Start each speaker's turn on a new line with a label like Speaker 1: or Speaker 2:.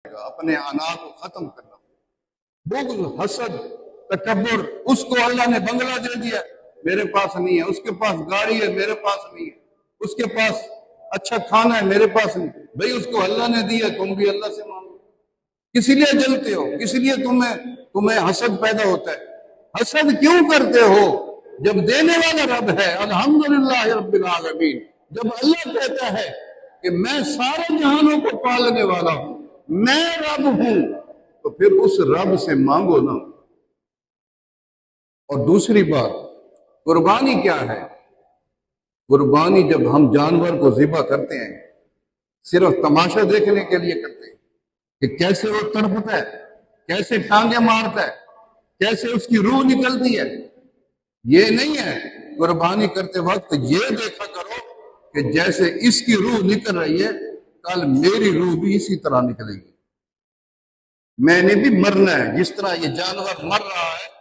Speaker 1: اپنے انا کو ختم کرنا، بغض، حسد، تکبر۔ اس کو اللہ نے بنگلہ دے دیا، میرے پاس نہیں ہے، اس کے پاس گاڑی ہے، میرے پاس نہیں ہے، اس کے پاس اچھا کھانا ہے، میرے پاس نہیں۔ بھئی اس کو اللہ نے دیا، تم بھی اللہ سے مانگو۔ کس لیے جلتے ہو؟ کس لیے تمہیں حسد پیدا ہوتا ہے؟ حسد کیوں کرتے ہو جب دینے والا رب ہے؟ الحمدللہ رب العالمین۔ جب اللہ کہتا ہے کہ میں سارے جہانوں کو پالنے والا ہوں، میں رب ہوں، تو پھر اس رب سے مانگو نا۔ اور دوسری بات، قربانی کیا ہے؟ قربانی جب ہم جانور کو ذبح کرتے ہیں صرف تماشا دیکھنے کے لیے کرتے ہیں کہ کیسے وہ تڑپتا ہے، کیسے ٹانگیں مارتا ہے، کیسے اس کی روح نکلتی ہے۔ یہ نہیں ہے، قربانی کرتے وقت یہ دیکھا کرو کہ جیسے اس کی روح نکل رہی ہے، کل میری روح بھی اسی طرح نکلے گی۔ میں نے بھی مرنا ہے، جس طرح یہ جانور مر رہا ہے